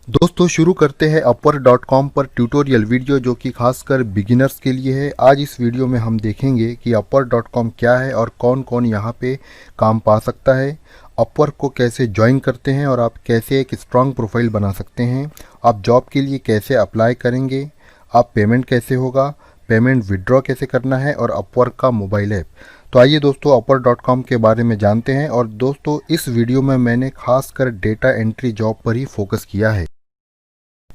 दोस्तों शुरू करते हैं upwork.com पर ट्यूटोरियल वीडियो जो कि खासकर बिगिनर्स के लिए है। आज इस वीडियो में हम देखेंगे कि upwork.com क्या है और कौन कौन यहाँ पे काम पा सकता है, अपवर्क को कैसे ज्वाइन करते हैं और आप कैसे एक स्ट्रॉन्ग प्रोफाइल बना सकते हैं, आप जॉब के लिए कैसे अप्लाई करेंगे, आप पेमेंट कैसे होगा, पेमेंट विड्रॉ कैसे करना है और अपवर्क का मोबाइल ऐप। तो आइए दोस्तों upwork.com के बारे में जानते हैं। और दोस्तों इस वीडियो में मैंने खासकर डेटा एंट्री जॉब पर ही फोकस किया है।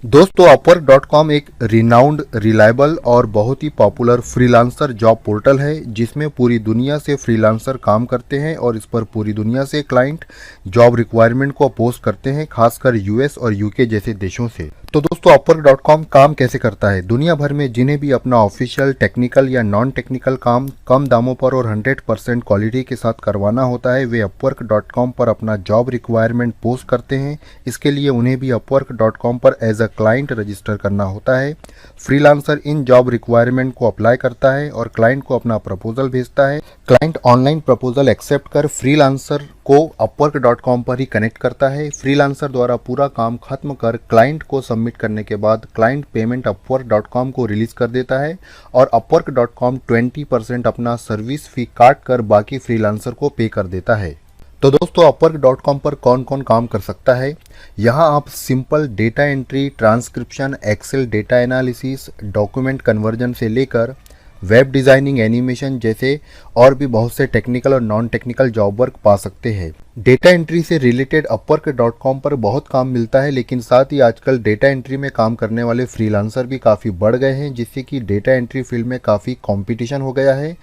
दोस्तों upwork.com एक रिनाउंड, रिलायबल और बहुत ही पॉपुलर फ्रीलांसर जॉब पोर्टल है जिसमें पूरी दुनिया से फ्रीलांसर काम करते हैं और इस पर पूरी दुनिया से क्लाइंट जॉब रिक्वायरमेंट को पोस्ट करते हैं, खासकर यूएस और यूके जैसे देशों से। तो दोस्तों upwork.com काम कैसे करता है? दुनिया भर में जिन्हें भी अपना ऑफिशियल, टेक्निकल या नॉन टेक्निकल काम कम दामों पर और 100% क्वालिटी के साथ करवाना होता है, वे upwork.com पर अपना जॉब रिक्वायरमेंट पोस्ट करते हैं। इसके लिए उन्हें भी upwork.com पर एज अ क्लाइंट रजिस्टर करना होता है। फ्रीलांसर इन जॉब रिक्वायरमेंट को अप्लाई करता है और क्लाइंट को अपना प्रपोजल भेजता है। क्लाइंट ऑनलाइन प्रपोजल एक्सेप्ट कर फ्रीलांसर को upwork.com पर ही कनेक्ट करता है। फ्रीलांसर द्वारा पूरा काम खत्म कर क्लाइंट को सबमिट करने के बाद क्लाइंट पेमेंट upwork.com को रिलीज कर देता है और upwork.com 20% अपना सर्विस फी काट कर बाकी फ्रीलांसर को पे कर देता है। तो दोस्तों upwork.com पर कौन कौन काम कर सकता है? यहाँ आप simple data entry, transcription, Excel data analysis, document conversion से लेकर वेब डिज़ाइनिंग, एनिमेशन जैसे और भी बहुत से टेक्निकल और नॉन टेक्निकल जॉब वर्क पा सकते हैं। डेटा एंट्री से रिलेटेड upwork.com पर बहुत काम मिलता है, लेकिन साथ ही आजकल डेटा एंट्री में काम करने वाले फ्रीलांसर भी काफ़ी बढ़ गए हैं, जिससे कि डेटा एंट्री फील्ड में काफ़ी कंपटीशन हो गया है।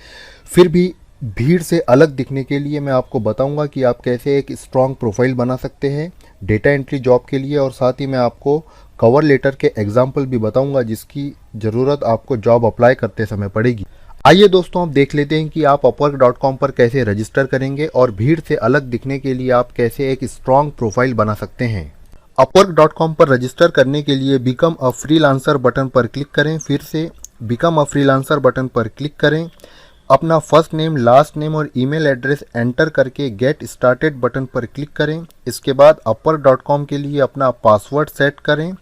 फिर भी भीड़ से अलग दिखने के लिए मैं आपको बताऊंगा कि आप कैसे एक स्ट्रॉन्ग प्रोफाइल बना सकते हैं डेटा एंट्री जॉब के लिए, और साथ ही मैं आपको कवर लेटर के एग्जाम्पल भी बताऊंगा जिसकी ज़रूरत आपको जॉब अप्लाई करते समय पड़ेगी। आइए दोस्तों हम देख लेते हैं कि आप upwork.com पर कैसे रजिस्टर करेंगे और भीड़ से अलग दिखने के लिए आप कैसे एक स्ट्रॉन्ग प्रोफाइल बना सकते हैं। upwork.com पर रजिस्टर करने के लिए बिकम अ फ्रीलांसर बटन पर क्लिक करें। फिर से बिकम अ फ्रीलांसर बटन पर क्लिक करें। अपना फर्स्ट नेम, लास्ट नेम और ईमेल एड्रेस एंटर करके गेट स्टार्टेड बटन पर क्लिक करें। इसके बाद upwork.com के लिए अपना पासवर्ड सेट करें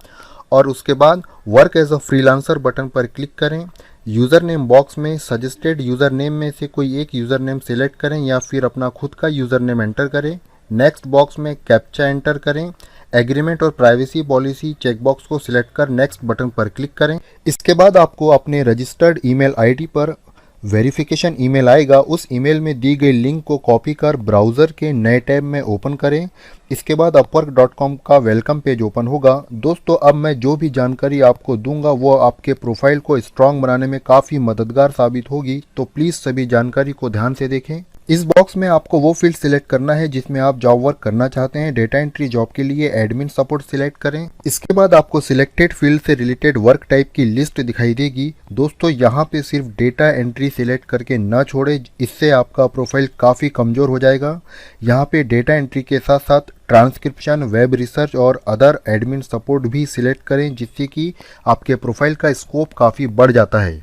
और उसके बाद work as a freelancer button पर क्लिक करें। यूज़र नेम बॉक्स में सजेस्टेड यूज़र नेम में से कोई एक यूज़र नेम सेलेक्ट करें या फिर अपना खुद का यूज़र नेम एंटर करें। नेक्स्ट बॉक्स में कैप्चा एंटर करें। एग्रीमेंट और प्राइवेसी पॉलिसी चेकबॉक्स को सिलेक्ट कर नेक्स्ट बटन पर क्लिक करें। इसके बाद आपको अपने रजिस्टर्ड ईमेल आईडी पर वेरिफिकेशन ईमेल आएगा। उस ईमेल में दी गई लिंक को कॉपी कर ब्राउज़र के नए टैब में ओपन करें। इसके बाद upwork.com का वेलकम पेज ओपन होगा। दोस्तों अब मैं जो भी जानकारी आपको दूंगा वो आपके प्रोफाइल को स्ट्रॉन्ग बनाने में काफ़ी मददगार साबित होगी, तो प्लीज़ सभी जानकारी को ध्यान से देखें। इस बॉक्स में आपको वो फील्ड सिलेक्ट करना है जिसमें आप जॉब वर्क करना चाहते हैं। डेटा एंट्री जॉब के लिए एडमिन सपोर्ट सिलेक्ट करें। इसके बाद आपको सिलेक्टेड फील्ड से रिलेटेड वर्क टाइप की लिस्ट दिखाई देगी। दोस्तों यहाँ पे सिर्फ डेटा एंट्री सिलेक्ट करके न छोड़े, इससे आपका प्रोफाइल काफ़ी कमज़ोर हो जाएगा। यहाँ पे डेटा एंट्री के साथ साथ ट्रांसक्रिप्शन, वेब रिसर्च और अदर एडमिन सपोर्ट भी सिलेक्ट करें, जिससे कि आपके प्रोफाइल का स्कोप काफ़ी बढ़ जाता है।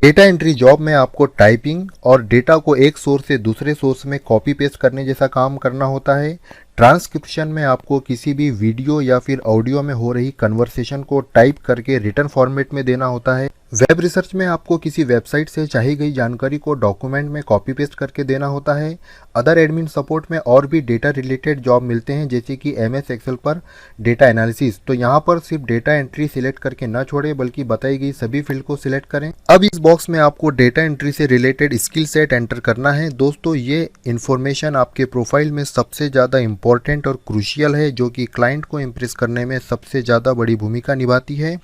डेटा एंट्री जॉब में आपको टाइपिंग और डेटा को एक सोर्स से दूसरे सोर्स में कॉपी पेस्ट करने जैसा काम करना होता है। ट्रांसक्रिप्शन में आपको किसी भी वीडियो या फिर ऑडियो में हो रही कन्वर्सेशन को टाइप करके रिटन फॉर्मेट में देना होता है। वेब रिसर्च में आपको किसी वेबसाइट से चाही गई जानकारी को डॉक्यूमेंट में कॉपी पेस्ट करके देना होता है। अदर एडमिन सपोर्ट में और भी डेटा रिलेटेड जॉब मिलते हैं, जैसे कि MS एक्सेल पर डेटा एनालिसिस। तो यहाँ पर सिर्फ डेटा एंट्री सिलेक्ट करके न छोड़े बल्कि बताई गई सभी फील्ड को सिलेक्ट करें। अब इस बॉक्स में आपको डेटा एंट्री से रिलेटेड स्किल सेट एंटर करना है। दोस्तों ये इन्फॉर्मेशन आपके प्रोफाइल में सबसे ज़्यादा इंपॉर्टेंट और क्रूशियल है, जो कि क्लाइंट को इम्प्रेस करने में सबसे ज़्यादा बड़ी भूमिका निभाती है।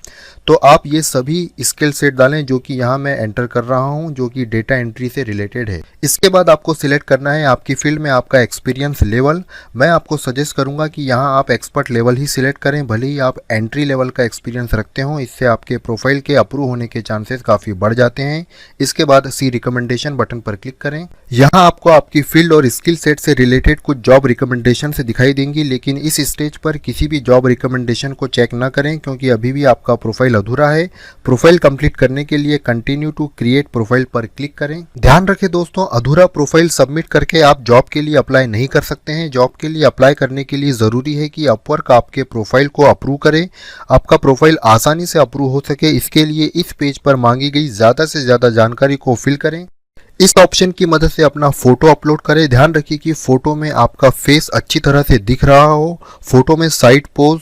तो आप ये सभी स्किल सेट डालें जो कि यहाँ मैं एंटर कर रहा हूँ, जो कि डेटा एंट्री से रिलेटेड है। इसके बाद आपको सिलेक्ट करना है आपकी फील्ड में आपका एक्सपीरियंस लेवल। मैं आपको सजेस्ट करूँगा कि यहाँ आप एक्सपर्ट लेवल ही सिलेक्ट करें, भले ही आप एंट्री लेवल का एक्सपीरियंस रखते हो। इससे आपके प्रोफाइल के अप्रूव होने के चांसेस काफ़ी बढ़ जाते हैं। इसके बाद सी रिकमेंडेशन बटन पर क्लिक करें। यहाँ आपको आपकी फील्ड और स्किल सेट से रिलेटेड कुछ जॉब रिकमेंडेशन से दिखाई देंगी, लेकिन इस स्टेज पर किसी भी जॉब रिकमेंडेशन को चेक ना करें क्योंकि अभी भी आपका प्रोफाइल अधूरा है। प्रोफाइल कंप्लीट कंप्लीट करने के लिए कंटिन्यू टू क्रिएट प्रोफाइल पर क्लिक करें। ध्यान रखें दोस्तों, अधूरा प्रोफाइल सबमिट करके आप जॉब के लिए अप्लाई नहीं कर सकते हैं। जॉब के लिए अप्लाई करने के लिए ज़रूरी है कि अपवर्क आपके प्रोफाइल को अप्रूव करे। आपका प्रोफाइल आसानी से अप्रूव हो सके, इसके लिए इस पेज पर मांगी गई ज़्यादा से ज़्यादा जानकारी को फिल करें। इस ऑप्शन की मदद से अपना फोटो अपलोड करें। ध्यान रखिए कि फोटो में आपका फेस अच्छी तरह से दिख रहा हो, फोटो में साइड पोज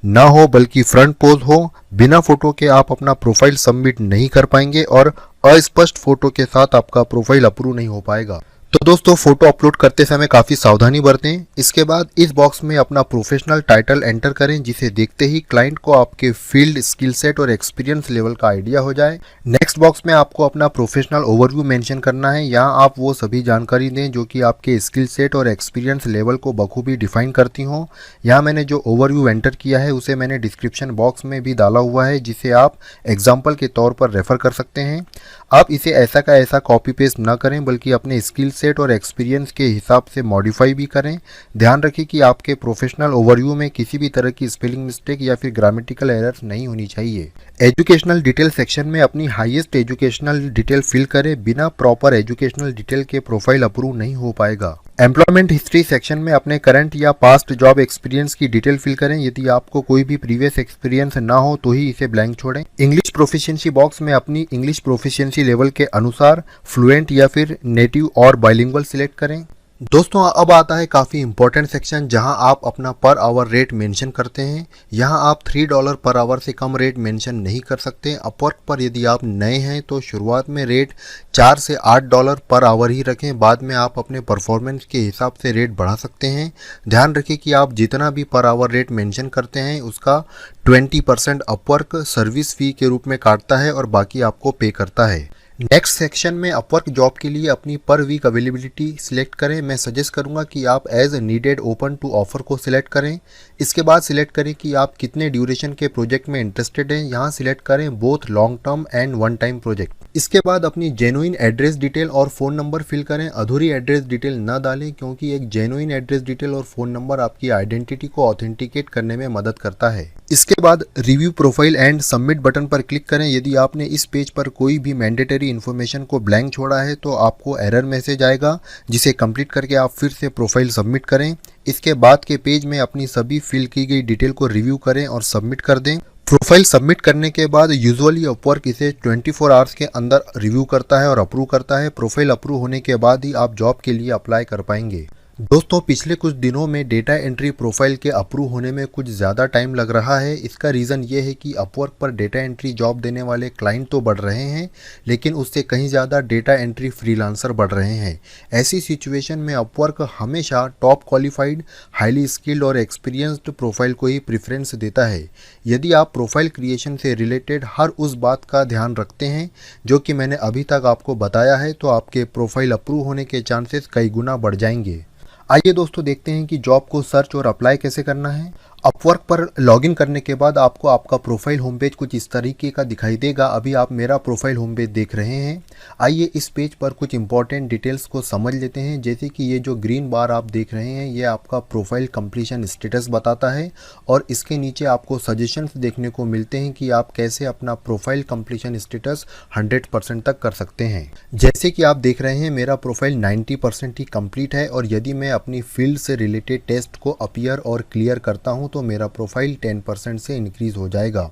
ना हो बल्कि फ्रंट पोज हो। बिना फोटो के आप अपना प्रोफाइल सबमिट नहीं कर पाएंगे और अस्पष्ट फोटो के साथ आपका प्रोफाइल अप्रूव नहीं हो पाएगा। तो दोस्तों, फोटो अपलोड करते समय काफ़ी सावधानी बरतें। इसके बाद इस बॉक्स में अपना प्रोफेशनल टाइटल एंटर करें, जिसे देखते ही क्लाइंट को आपके फील्ड, स्किल सेट और एक्सपीरियंस लेवल का आइडिया हो जाए। नेक्स्ट बॉक्स में आपको अपना प्रोफेशनल ओवरव्यू मेंशन करना है। यहाँ आप वो सभी जानकारी दें जो कि आपके स्किल सेट और एक्सपीरियंस लेवल को बखूबी डिफाइन करती हों। यहाँ मैंने जो ओवरव्यू एंटर किया है उसे मैंने डिस्क्रिप्शन बॉक्स में भी डाला हुआ है, जिसे आप एग्जाम्पल के तौर पर रेफर कर सकते हैं। आप इसे ऐसा का ऐसा कॉपी पेस्ट ना करें बल्कि अपने स्किल सेट और एक्सपीरियंस के हिसाब से मॉडिफाई भी करें। ध्यान रखें कि आपके प्रोफेशनल ओवरव्यू में किसी भी तरह की स्पेलिंग मिस्टेक या फिर ग्रामेटिकल एरर्स नहीं होनी चाहिए। एजुकेशनल डिटेल सेक्शन में अपनी हाईएस्ट एजुकेशनल डिटेल फिल करें। बिना प्रॉपर एजुकेशनल डिटेल के प्रोफाइल अप्रूव नहीं हो पाएगा। एम्प्लॉयमेंट हिस्ट्री सेक्शन में अपने करंट या पास्ट जॉब एक्सपीरियंस की डिटेल फिल करें। यदि आपको कोई भी प्रीवियस एक्सपीरियंस ना हो तो ही इसे ब्लैंक छोड़ें। इंग्लिश प्रोफिशिएंसी बॉक्स में अपनी इंग्लिश प्रोफिशिएंसी लेवल के अनुसार फ्लुएंट या फिर नेटिव और बाइलिंगुअल सिलेक्ट करें। दोस्तों, अब आता है काफ़ी इंपॉर्टेंट सेक्शन, जहां आप अपना पर आवर रेट मेंशन करते हैं। यहां आप $3 पर आवर से कम रेट मेंशन नहीं कर सकते। अपवर्क पर यदि आप नए हैं तो शुरुआत में रेट $4 से $8 पर आवर ही रखें। बाद में आप अपने परफॉर्मेंस के हिसाब से रेट बढ़ा सकते हैं। ध्यान रखें कि आप जितना भी पर आवर रेट मेंशन करते हैं उसका 20% अपवर्क सर्विस फ़ी के रूप में काटता है और बाकी आपको पे करता है। नेक्स्ट सेक्शन में अपवर्क जॉब के लिए अपनी पर वीक अवेलेबिलिटी सिलेक्ट करें। मैं सजेस्ट करूंगा कि आप as needed open to offer को सिलेक्ट करें। इसके बाद सिलेक्ट करें कि आप कितने ड्यूरेशन के प्रोजेक्ट में इंटरेस्टेड हैं। यहाँ सिलेक्ट करें both long term and one time project. इसके बाद अपनी जेन्युइन एड्रेस डिटेल और फ़ोन नंबर फिल करें। अधूरी एड्रेस डिटेल न डालें, क्योंकि एक जेन्युइन एड्रेस डिटेल और फ़ोन नंबर आपकी आइडेंटिटी को ऑथेंटिकेट करने में मदद करता है। इसके बाद review profile and submit button पर क्लिक करें। यदि आपने इस पेज पर कोई भी मैंडेटरी इन्फॉर्मेशन को ब्लैंक छोड़ा है तो आपको एरर मैसेज आएगा, जिसे कंप्लीट करके आप फिर से प्रोफाइल सबमिट करें। इसके बाद के पेज में अपनी सभी फिल की गई डिटेल को रिव्यू करें और सबमिट कर दें। प्रोफाइल सबमिट करने के बाद यूजुअली अपवर्क इसे 24 आवर्स के अंदर रिव्यू करता है और अप्रूव करता है। प्रोफाइल अप्रूव होने के बाद ही आप जॉब के लिए अप्लाई कर पाएंगे। दोस्तों, पिछले कुछ दिनों में डेटा एंट्री प्रोफाइल के अप्रूव होने में कुछ ज़्यादा टाइम लग रहा है। इसका रीज़न ये है कि अपवर्क पर डेटा एंट्री जॉब देने वाले क्लाइंट तो बढ़ रहे हैं, लेकिन उससे कहीं ज़्यादा डेटा एंट्री फ्रीलांसर बढ़ रहे हैं। ऐसी सिचुएशन में अपवर्क हमेशा टॉप क्वालिफाइड, हाईली स्किल्ड और एक्सपीरियंस्ड प्रोफाइल को ही प्रेफरेंस देता है। यदि आप प्रोफाइल क्रिएशन से रिलेटेड हर उस बात का ध्यान रखते हैं जो कि मैंने अभी तक आपको बताया है, तो आपके प्रोफाइल अप्रूव होने के चांसेस कई गुना बढ़ जाएंगे। आइए दोस्तों, देखते हैं कि जॉब को सर्च और अप्लाई कैसे करना है। अपवर्क पर लॉगिन करने के बाद आपको आपका प्रोफाइल होम पेज कुछ इस तरीके का दिखाई देगा। अभी आप मेरा प्रोफाइल होम पेज देख रहे हैं। आइए इस पेज पर कुछ इंपॉर्टेंट डिटेल्स को समझ लेते हैं। जैसे कि ये जो ग्रीन बार आप देख रहे हैं, ये आपका प्रोफाइल कंप्लीशन स्टेटस बताता है और इसके नीचे आपको सजेशंस देखने को मिलते हैं कि आप कैसे अपना प्रोफाइल कंप्लीशन स्टेटस 100% तक कर सकते हैं। जैसे कि आप देख रहे हैं, मेरा प्रोफाइल 90% ही कंप्लीट है और यदि मैं अपनी फील्ड से रिलेटेड टेस्ट को अपीयर और क्लियर करता हूँ तो मेरा प्रोफाइल 10% से इंक्रीज हो जाएगा।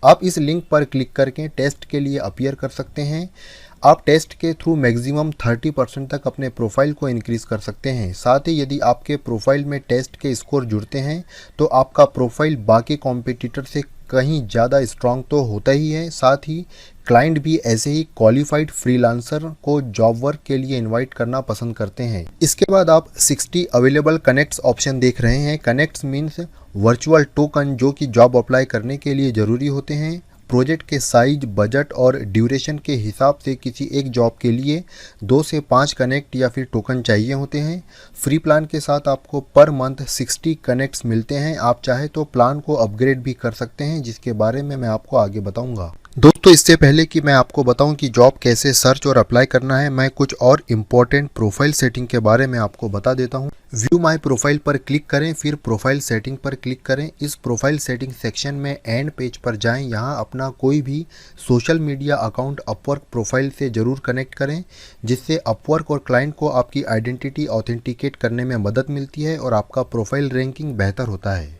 आप इस लिंक पर क्लिक करके टेस्ट के लिए अपीयर कर सकते हैं। आप टेस्ट के थ्रू मैक्सिमम 30% तक अपने प्रोफाइल को इंक्रीज कर सकते हैं। साथ ही यदि आपके प्रोफाइल में टेस्ट के स्कोर जुड़ते हैं तो आपका प्रोफाइल बाकी कॉम्पिटिटर से कहीं ज़्यादा स्ट्रांग तो होता ही है। साथ ही क्लाइंट भी ऐसे ही क्वालिफाइड फ्रीलांसर को जॉब वर्क के लिए इनवाइट करना पसंद करते हैं। इसके बाद आप 60 अवेलेबल कनेक्ट्स ऑप्शन देख रहे हैं। कनेक्ट्स मीन्स वर्चुअल टोकन जो कि जॉब अप्लाई करने के लिए ज़रूरी होते हैं। प्रोजेक्ट के साइज, बजट और ड्यूरेशन के हिसाब से किसी एक जॉब के लिए 2 से 5 कनेक्ट या फिर टोकन चाहिए होते हैं। फ्री प्लान के साथ आपको पर मंथ 60 कनेक्ट्स मिलते हैं। आप चाहे तो प्लान को अपग्रेड भी कर सकते हैं, जिसके बारे में मैं आपको आगे बताऊंगा। दोस्तों, इससे पहले कि मैं आपको बताऊं कि जॉब कैसे सर्च और अप्लाई करना है, मैं कुछ और इम्पोर्टेंट प्रोफाइल सेटिंग के बारे में आपको बता देता हूं। व्यू माय प्रोफाइल पर क्लिक करें, फिर प्रोफाइल सेटिंग पर क्लिक करें। इस प्रोफाइल सेटिंग सेक्शन में एंड पेज पर जाएं। यहां अपना कोई भी social media account Upwork profile से ज़रूर कनेक्ट करें, जिससे अपवर्क और क्लाइंट को आपकी आइडेंटिटी ऑथेंटिकेट करने में मदद मिलती है और आपका प्रोफाइल रैंकिंग बेहतर होता है।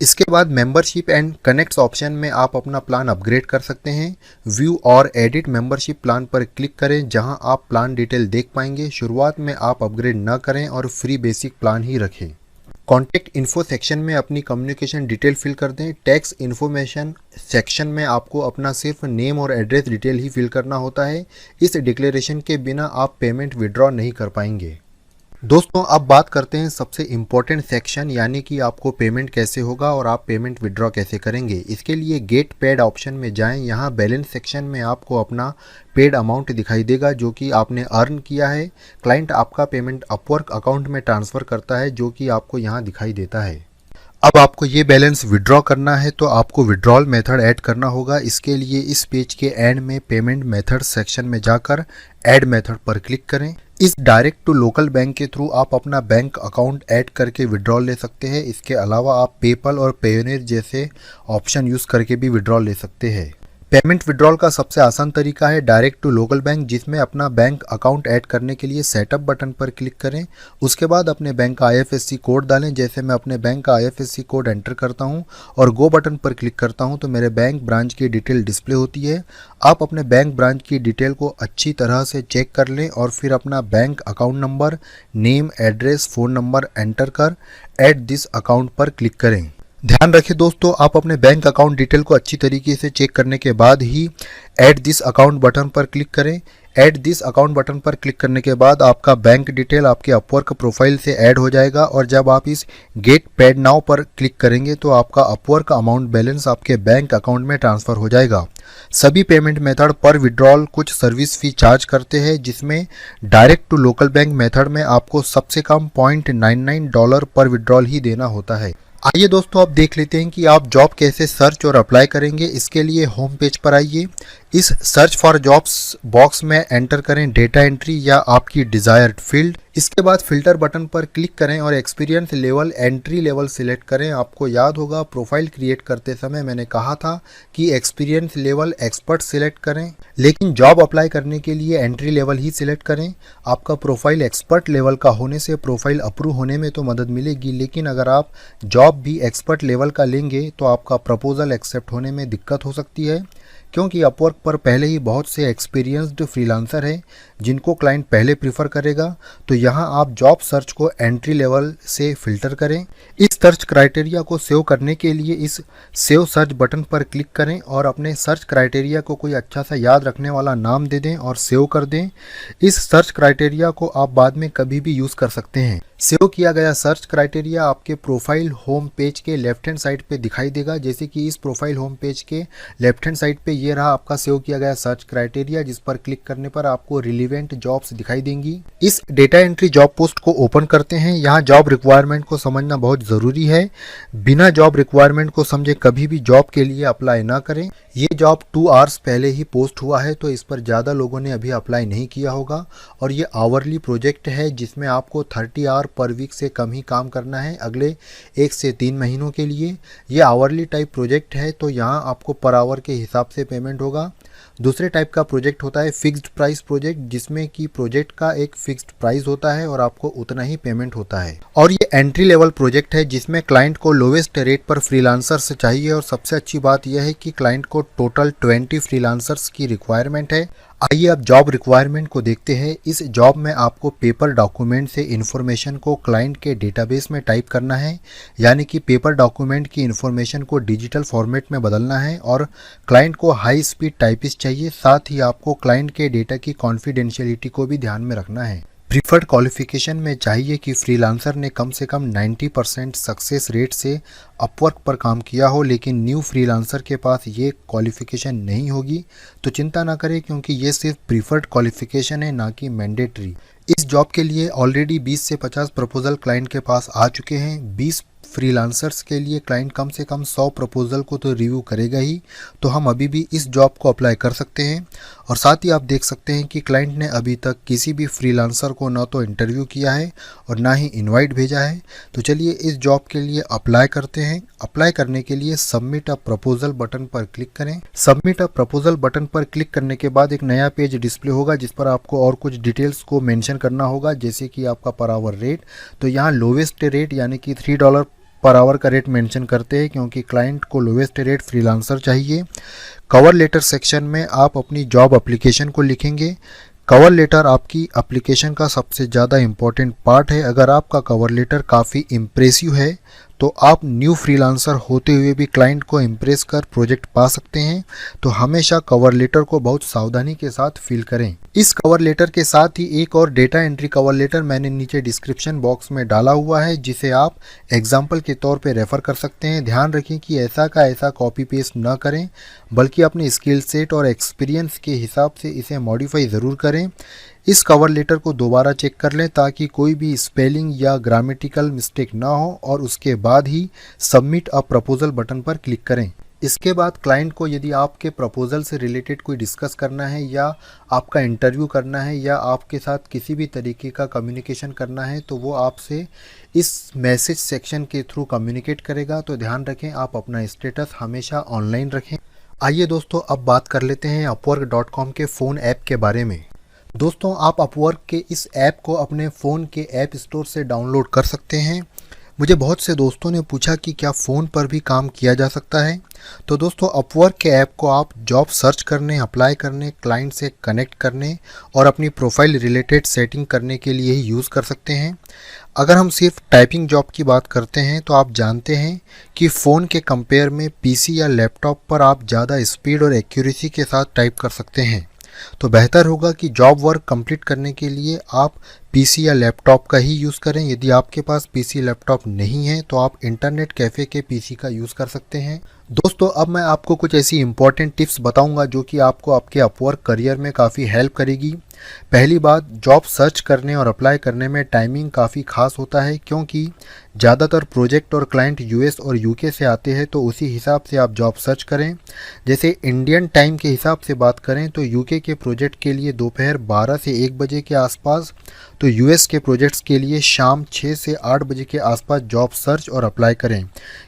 इसके बाद मेंबरशिप एंड कनेक्ट्स ऑप्शन में आप अपना प्लान अपग्रेड कर सकते हैं। व्यू और एडिट मेंबरशिप प्लान पर क्लिक करें, जहां आप प्लान डिटेल देख पाएंगे। शुरुआत में आप अपग्रेड न करें और फ्री बेसिक प्लान ही रखें। कॉन्टैक्ट इन्फो सेक्शन में अपनी कम्युनिकेशन डिटेल फिल कर दें। टैक्स इन्फॉर्मेशन सेक्शन में आपको अपना सिर्फ नेम और एड्रेस डिटेल ही फिल करना होता है। इस डिक्लेरेशन के बिना आप पेमेंट विड्रॉ नहीं कर पाएंगे। दोस्तों, अब बात करते हैं सबसे इम्पोर्टेंट सेक्शन, यानी कि आपको पेमेंट कैसे होगा और आप पेमेंट विड्रॉ कैसे करेंगे। इसके लिए गेट पेड ऑप्शन में जाएं। यहाँ बैलेंस सेक्शन में आपको अपना पेड अमाउंट दिखाई देगा जो कि आपने अर्न किया है। क्लाइंट आपका पेमेंट अपवर्क अकाउंट में ट्रांसफ़र करता है, जो कि आपको यहाँ दिखाई देता है। अब आपको ये बैलेंस विड्रॉ करना है तो आपको विड्रॉल मेथड ऐड करना होगा। इसके लिए इस पेज के एंड में पेमेंट मेथड सेक्शन में जाकर ऐड मेथड पर क्लिक करें। इस डायरेक्ट टू लोकल बैंक के थ्रू आप अपना बैंक अकाउंट ऐड करके विड्रॉल ले सकते हैं। इसके अलावा आप पेपल और पेयोनियर जैसे ऑप्शन यूज़ करके भी विड्रॉल ले सकते हैं। पेमेंट विड्रॉल का सबसे आसान तरीका है डायरेक्ट टू लोकल बैंक, जिसमें अपना बैंक अकाउंट ऐड करने के लिए सेटअप बटन पर क्लिक करें। उसके बाद अपने बैंक का IFSC कोड डालें। जैसे मैं अपने बैंक का IFSC कोड एंटर करता हूं और गो बटन पर क्लिक करता हूं तो मेरे बैंक ब्रांच की डिटेल डिस्प्ले होती है। आप अपने बैंक ब्रांच की डिटेल को अच्छी तरह से चेक कर लें और फिर अपना bank account number, name, address, phone number enter कर ऐड दिस अकाउंट पर क्लिक करें। ध्यान रखें दोस्तों, आप अपने बैंक अकाउंट डिटेल को अच्छी तरीके से चेक करने के बाद ही ऐड दिस अकाउंट बटन पर क्लिक करें। ऐड दिस अकाउंट बटन पर क्लिक करने के बाद आपका बैंक डिटेल आपके अपवर्क प्रोफाइल से ऐड हो जाएगा और जब आप इस गेट पेड नाउ पर क्लिक करेंगे तो आपका अपवर्क अमाउंट बैलेंस आपके बैंक अकाउंट में ट्रांसफ़र हो जाएगा। सभी पेमेंट मेथड पर विड्रॉल कुछ सर्विस फी चार्ज करते हैं, जिसमें direct to local bank method में आपको सबसे कम $0.99 पर विड्रॉल ही देना होता है। आइए दोस्तों, अब देख लेते हैं कि आप जॉब कैसे सर्च और अप्लाई करेंगे। इसके लिए होम पेज पर आइए। इस सर्च फॉर जॉब्स बॉक्स में एंटर करें डेटा एंट्री या आपकी डिज़ायर्ड फील्ड। इसके बाद फिल्टर बटन पर क्लिक करें और experience level entry level select करें। आपको याद होगा प्रोफाइल क्रिएट करते समय मैंने कहा था कि एक्सपीरियंस लेवल एक्सपर्ट सिलेक्ट करें, लेकिन जॉब अप्लाई करने के लिए एंट्री लेवल ही सिलेक्ट करें। आपका प्रोफाइल एक्सपर्ट लेवल का होने से प्रोफाइल अप्रूव होने में तो मदद मिलेगी, लेकिन अगर आप जॉब भी एक्सपर्ट लेवल का लेंगे तो आपका प्रपोजल एक्सेप्ट होने में दिक्कत हो सकती है, क्योंकि अपवर्क पर पहले ही बहुत से एक्सपीरियंस्ड फ्रीलांसर हैं जिनको क्लाइंट पहले प्रीफर करेगा। तो यहाँ आप जॉब सर्च को एंट्री लेवल से फिल्टर करें। इस सर्च क्राइटेरिया को सेव करने के लिए इस सेव सर्च बटन पर क्लिक करें और अपने सर्च क्राइटेरिया को कोई अच्छा सा याद रखने वाला नाम दे दें और सेव कर दें। इस सर्च क्राइटेरिया को आप बाद में कभी भी यूज़ कर सकते हैं। सेव किया गया सर्च क्राइटेरिया आपके प्रोफाइल होम पेज के लेफ्ट हैंड साइड पे दिखाई देगा। जैसे कि इस प्रोफाइल होम पेज के लेफ्ट हैंड साइड पे ये रहा आपका सेव किया गया सर्च क्राइटेरिया, जिस पर क्लिक करने पर आपको रिलेवेंट जॉब्स दिखाई देंगी। इस डेटा एंट्री जॉब पोस्ट को ओपन करते हैं। यहाँ जॉब रिक्वायरमेंट को समझना बहुत ज़रूरी है। बिना जॉब रिक्वायरमेंट को समझे कभी भी जॉब के लिए अप्लाई ना करें। ये जॉब 2 आवर्स पहले ही पोस्ट हुआ है, तो इस पर ज़्यादा लोगों ने अभी अप्लाई नहीं किया होगा। और ये आवरली प्रोजेक्ट है, जिसमें आपको 30 आवर पर वीक से कम ही काम करना है अगले 1 से 3 महीनों के लिए। ये आवरली टाइप प्रोजेक्ट है, तो यहाँ आपको पर आवर के हिसाब से पेमेंट होगा। दूसरे टाइप का प्रोजेक्ट होता है फिक्स्ड प्राइस प्रोजेक्ट, जिसमें कि प्रोजेक्ट का एक फिक्स्ड प्राइस होता है और आपको उतना ही पेमेंट होता है। और ये एंट्री लेवल प्रोजेक्ट है, जिसमें क्लाइंट को लोवेस्ट रेट पर फ्रीलांसर्स चाहिए। और सबसे अच्छी बात यह है कि क्लाइंट को टोटल 20 फ्रीलांसर्स की रिक्वायरमेंट है। आइए अब जॉब रिक्वायरमेंट को देखते हैं। इस जॉब में आपको पेपर डॉक्यूमेंट से इन्फॉर्मेशन को क्लाइंट के डेटाबेस में टाइप करना है, यानी कि पेपर डॉक्यूमेंट की इन्फॉर्मेशन को डिजिटल फॉर्मेट में बदलना है। और क्लाइंट को हाई स्पीड टाइपिस्ट चाहिए। साथ ही आपको क्लाइंट के डेटा की कॉन्फिडेंशियलिटी को भी ध्यान में रखना है। प्रीफर्ड क्वालिफिकेशन में चाहिए कि फ्रीलांसर ने कम से कम 90% सक्सेस रेट से अपवर्क पर काम किया हो, लेकिन न्यू फ्रीलांसर के पास ये क्वालिफिकेशन नहीं होगी तो चिंता ना करें, क्योंकि ये सिर्फ प्रीफर्ड क्वालिफिकेशन है, ना कि मैंडेटरी। इस जॉब के लिए ऑलरेडी 20 से 50 प्रपोजल क्लाइंट के पास आ चुके हैं। 20 फ्रीलांसर्स के लिए क्लाइंट कम से कम 100 प्रपोजल को तो रिव्यू करेगा ही, तो हम अभी भी इस जॉब को अप्लाई कर सकते हैं। और साथ ही आप देख सकते हैं कि क्लाइंट ने अभी तक किसी भी फ्रीलांसर को ना तो इंटरव्यू किया है और ना ही इनवाइट भेजा है। तो चलिए इस जॉब के लिए अप्लाई करते हैं। अप्लाई करने के लिए सबमिट अ प्रपोजल बटन पर क्लिक करें। सबमिट अ प्रपोजल बटन पर क्लिक करने के बाद एक नया पेज डिस्प्ले होगा जिस पर आपको और कुछ डिटेल्स को मेंशन करना होगा, जैसे कि आपका पर आवर रेट। तो यहाँ लोवेस्ट रेट यानी कि $3 पर आवर का रेट मेंशन करते हैं क्योंकि क्लाइंट को लोवेस्ट रेट फ्रीलांसर चाहिए। कवर लेटर सेक्शन में आप अपनी जॉब एप्लीकेशन को लिखेंगे। कवर लेटर आपकी एप्लीकेशन का सबसे ज़्यादा इम्पॉर्टेंट पार्ट है। अगर आपका कवर लेटर काफ़ी इम्प्रेसिव है तो आप न्यू फ्रीलांसर होते हुए भी क्लाइंट को इम्प्रेस कर प्रोजेक्ट पा सकते हैं। तो हमेशा कवर लेटर को बहुत सावधानी के साथ फिल करें। इस कवर लेटर के साथ ही एक और डेटा एंट्री कवर लेटर मैंने नीचे डिस्क्रिप्शन बॉक्स में डाला हुआ है, जिसे आप एग्जाम्पल के तौर पे रेफ़र कर सकते हैं। ध्यान रखें कि ऐसा का ऐसा कॉपी पेस्ट ना करें, बल्कि अपने स्किल सेट और एक्सपीरियंस के हिसाब से इसे मॉडिफाई ज़रूर करें। इस कवर लेटर को दोबारा चेक कर लें ताकि कोई भी स्पेलिंग या ग्रामेटिकल मिस्टेक ना हो और उसके बाद ही सबमिट अ प्रपोजल बटन पर क्लिक करें। इसके बाद क्लाइंट को यदि आपके प्रपोजल से रिलेटेड कोई डिस्कस करना है या आपका इंटरव्यू करना है या आपके साथ किसी भी तरीके का कम्युनिकेशन करना है तो वो आपसे इस मैसेज सेक्शन के थ्रू कम्युनिकेट करेगा। तो ध्यान रखें, आप अपना स्टेटस हमेशा ऑनलाइन रखें। आइए दोस्तों, अब बात कर लेते हैं अपवर्क.com के फ़ोन ऐप के बारे में। दोस्तों, आप अपवर्क के इस ऐप को अपने फ़ोन के ऐप स्टोर से डाउनलोड कर सकते हैं। मुझे बहुत से दोस्तों ने पूछा कि क्या फ़ोन पर भी काम किया जा सकता है। तो दोस्तों, अपवर्क के ऐप को आप जॉब सर्च करने, अप्लाई करने, क्लाइंट से कनेक्ट करने और अपनी प्रोफाइल रिलेटेड सेटिंग करने के लिए ही यूज़ कर सकते हैं। अगर हम सिर्फ टाइपिंग जॉब की बात करते हैं तो आप जानते हैं कि फ़ोन के कंपेयर में पीसी या लैपटॉप पर आप ज़्यादा स्पीड और एक्यूरेसी के साथ टाइप कर सकते हैं। तो बेहतर होगा कि जॉब वर्क कंप्लीट करने के लिए आप पीसी या लैपटॉप का ही यूज़ करें। यदि आपके पास पीसी लैपटॉप नहीं है तो आप इंटरनेट कैफ़े के पीसी का यूज़ कर सकते हैं। दोस्तों, अब मैं आपको कुछ ऐसी इंपॉर्टेंट टिप्स बताऊंगा जो कि आपको आपके अपवर्क करियर में काफ़ी हेल्प करेगी। पहली बात, जॉब सर्च करने और अप्लाई करने में टाइमिंग काफ़ी खास होता है क्योंकि ज़्यादातर प्रोजेक्ट और क्लाइंट यूएस और यूके से आते हैं। तो उसी हिसाब से आप जॉब सर्च करें। जैसे इंडियन टाइम के हिसाब से बात करें तो यूके के प्रोजेक्ट के लिए दोपहर 12 से 1 बजे के आसपास, तो यूएस के प्रोजेक्ट्स के लिए शाम 6 से 8 बजे के आसपास जॉब सर्च और अप्लाई करें।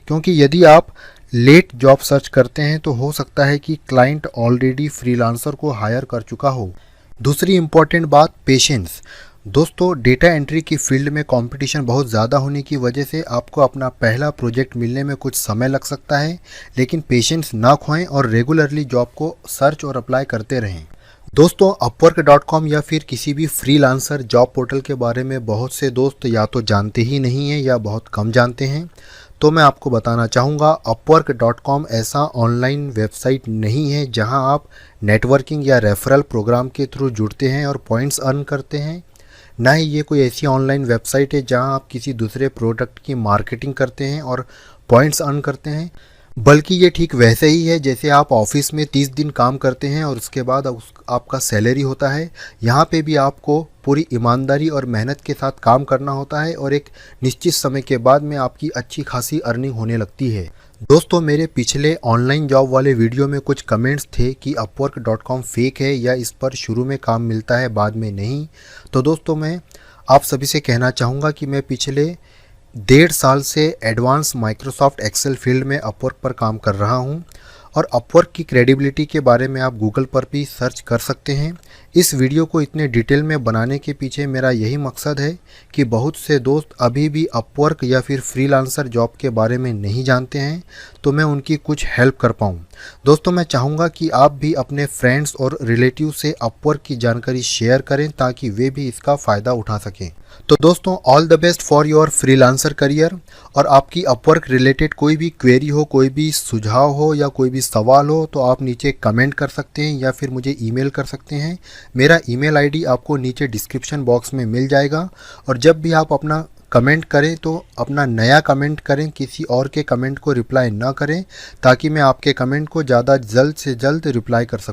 क्योंकि यदि आप लेट जॉब सर्च करते हैं तो हो सकता है कि क्लाइंट ऑलरेडी फ्रीलांसर को हायर कर चुका हो। दूसरी इम्पॉर्टेंट बात, पेशेंस। दोस्तों, डेटा एंट्री की फील्ड में कंपटीशन बहुत ज़्यादा होने की वजह से आपको अपना पहला प्रोजेक्ट मिलने में कुछ समय लग सकता है, लेकिन पेशेंस ना खोएं और रेगुलरली जॉब को सर्च और अप्लाई करते रहें। दोस्तों, अपवर्क.com या फिर किसी भी फ्रीलांसर जॉब पोर्टल के बारे में बहुत से दोस्त या तो जानते ही नहीं हैं या बहुत कम जानते हैं। तो मैं आपको बताना चाहूँगा, अपवर्क.com ऐसा ऑनलाइन वेबसाइट नहीं है जहां आप नेटवर्किंग या रेफरल प्रोग्राम के थ्रू जुड़ते हैं और पॉइंट्स अर्न करते हैं। ना ही ये कोई ऐसी ऑनलाइन वेबसाइट है जहां आप किसी दूसरे प्रोडक्ट की मार्केटिंग करते हैं और पॉइंट्स अर्न करते हैं, बल्कि ये ठीक वैसे ही है जैसे आप ऑफिस में 30 दिन काम करते हैं और उसके बाद आपका सैलरी होता है। यहाँ पे भी आपको पूरी ईमानदारी और मेहनत के साथ काम करना होता है और एक निश्चित समय के बाद में आपकी अच्छी खासी अर्निंग होने लगती है। दोस्तों, मेरे पिछले ऑनलाइन जॉब वाले वीडियो में कुछ कमेंट्स थे कि अपवर्क.com फेक है या इस पर शुरू में काम मिलता है बाद में नहीं। तो दोस्तों, मैं आप सभी से कहना चाहूँगा कि मैं पिछले 1.5 साल से एडवांस माइक्रोसॉफ्ट एक्सेल फील्ड में अपवर्क पर काम कर रहा हूं और अपवर्क की क्रेडिबिलिटी के बारे में आप गूगल पर भी सर्च कर सकते हैं। इस वीडियो को इतने डिटेल में बनाने के पीछे मेरा यही मकसद है कि बहुत से दोस्त अभी भी अपवर्क या फिर फ्रीलांसर जॉब के बारे में नहीं जानते हैं, तो मैं उनकी कुछ हेल्प कर पाऊँ। दोस्तों, मैं चाहूँगा कि आप भी अपने फ्रेंड्स और रिलेटिव से अपवर्क की जानकारी शेयर करें ताकि वे भी इसका फ़ायदा उठा सकें। तो दोस्तों, all the best for your freelancer career. और आपकी अपवर्क रिलेटेड कोई भी क्वेरी हो, कोई भी सुझाव हो या कोई भी सवाल हो तो आप नीचे कमेंट कर सकते हैं या फिर मुझे ईमेल कर सकते हैं। मेरा ईमेल आईडी आपको नीचे डिस्क्रिप्शन बॉक्स में मिल जाएगा। और जब भी आप अपना कमेंट करें तो अपना नया कमेंट करें, किसी और के कमेंट को रिप्लाई ना करें, ताकि मैं आपके कमेंट को ज़्यादा जल्द से जल्द रिप्लाई कर सकूं।